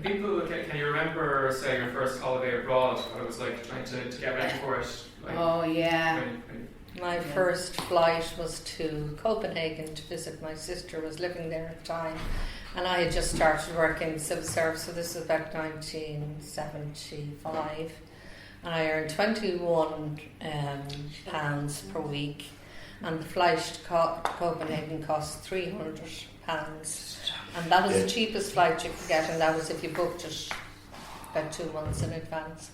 Can you remember, say, your first holiday abroad? What it was like trying to get ready for it? Like, oh yeah. My first flight was to Copenhagen to visit my sister, who was living there at the time, and I had just started working in civil service, so this was about 1975, and I earned £21 per week, and the flight to Copenhagen cost £300, and that was the cheapest flight you could get, and that was if you booked it about 2 months in advance.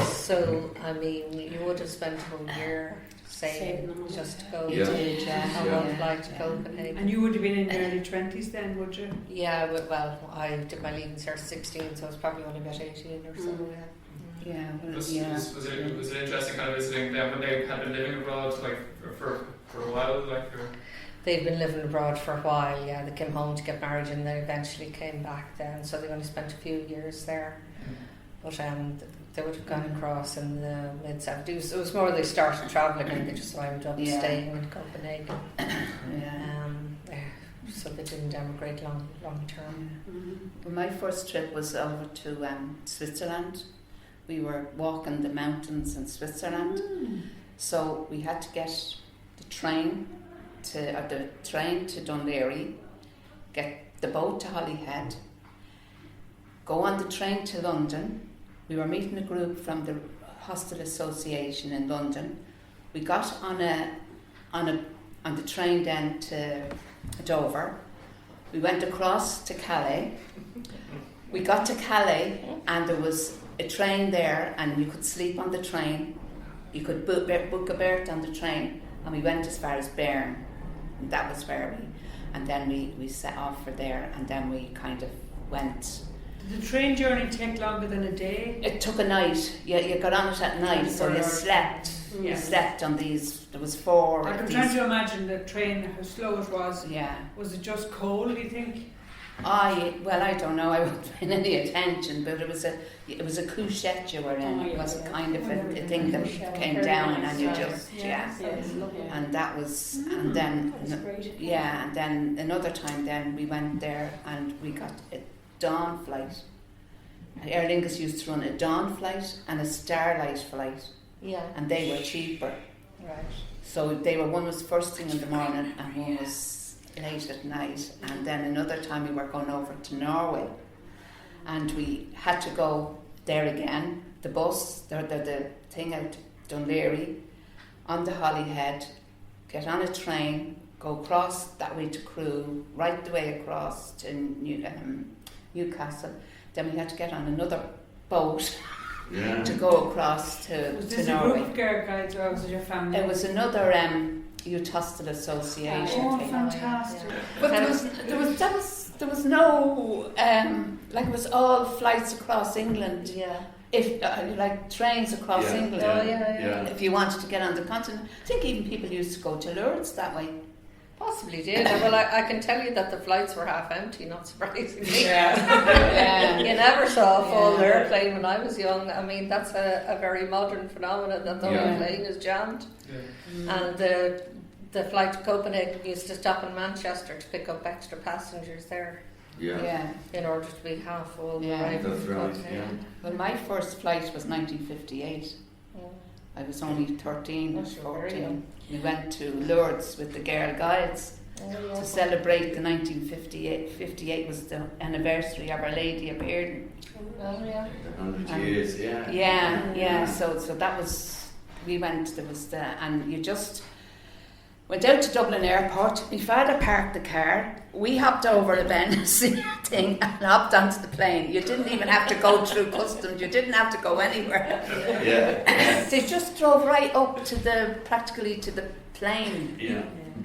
So, I mean, you would have spent a whole year saving just to go on one flight to Copenhagen. And you would have been in your early 20s then, would you? Yeah, well, I did my leaving cert 16, so I was probably only about 18 or so. Was it interesting kind of visiting them when they had been living abroad, like for a while, like? Or? They'd been living abroad for a while. Yeah, they came home to get married, and they eventually came back then. So they only spent a few years there, but they would have gone across in the mid-70s. It was more they started travelling and they just wound up staying in Copenhagen. So they didn't emigrate long term. Well, my first trip was over to Switzerland. We were walking the mountains in Switzerland, so we had to get the train to Dún Laoghaire, get the boat to Holyhead, go on the train to London. We were meeting a group from the Hostel Association in London. We got on the train then to Dover. We went across to Calais. We got to Calais and there was a train there and you could sleep on the train. You could book a berth on the train, and we went as far as Bern. And that was where and then we set off for there, and then we kind of went. Did the train journey take longer than a day? It took a night. You got on it at night, so you slept. You slept on these. There was 4. Like I'm trying to imagine the train, how slow it was. Yeah. Was it just cold, do you think? I don't know. I wasn't paying any attention, but it was a couchette you were in. It was kind of a thing that came down, and you just and that was, and then and then another time. Then we went there and we got a dawn flight. Aer Lingus used to run a dawn flight and a starlight flight. Yeah. And they were cheaper. Right. So one was first thing in the morning and one was late at night. And then another time we were going over to Norway, and we had to go there again. The bus, the thing out Dún Laoghaire, on the Holyhead, get on a train, go across that way to Crewe, right the way across to Newcastle. Then we had to get on another boat to go across to Norway. Was this a group of girl guides, or was it your family? It was another Youth Hostel Association. Oh, thing. fantastic! But there was no like it was all flights across England. Yeah. If like trains across England. If you wanted to get on the continent, I think even people used to go to Lourdes that way. Possibly did. Well, I can tell you that the flights were half empty, not surprisingly. You never saw a full airplane when I was young. I mean, that's a very modern phenomenon, that the whole plane is jammed. And the flight to Copenhagen used to stop in Manchester to pick up extra passengers there. In order to be half full. That's right. Well, my first flight was 1958. I was only 13 or 14. We went to Lourdes with the Girl Guides to celebrate the 1958. 58 was the anniversary of Our Lady appearing. 100 years, So that was, we went, there was and you just went out to Dublin Airport. My father parked the car. We hopped over a Benessy thing and hopped onto the plane. You didn't even have to go through customs. You didn't have to go anywhere. They just drove right up practically to the plane.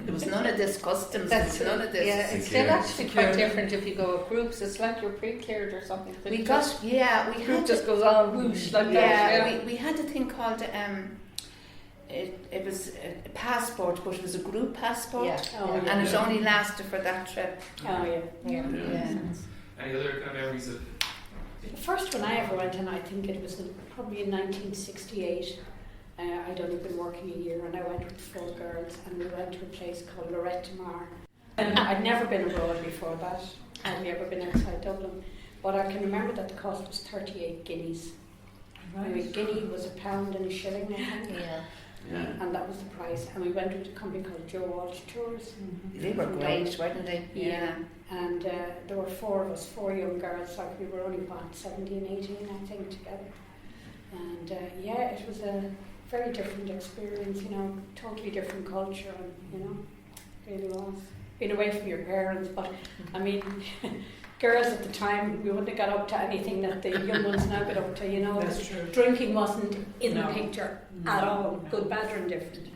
There was none of this customs. None of this. Yeah, it's still actually quite different if you go with groups. It's like you're pre-cleared or something. We had just goes on whoosh like that. We had a thing called it was a passport, but it was a group passport, and it only lasted for that trip. Any other kind of memories of? The first one I ever went on, I think it was probably in 1968. I'd only been working a year, and I went with 4 girls, and we went to a place called Lorette Mar. And I'd never been abroad before that. I'd never been outside Dublin. But I can remember that the cost was 38 guineas. I mean, guinea was £1 and a shilling, I think. Yeah. And that was the price. And we went with a company called Joe Walsh Tours. They were great, weren't they? Yeah. And there were 4 of us, 4 young girls, like we were only about 17, 18, I think, together. And yeah, it was a very different experience, you know, totally different culture, and, you know, it really was. Being away from your parents, but I mean, girls at the time, we wouldn't have got up to anything that the young ones now get up to, you know. That's true. Drinking wasn't in No. the picture No. at all, No. good, bad or indifferent.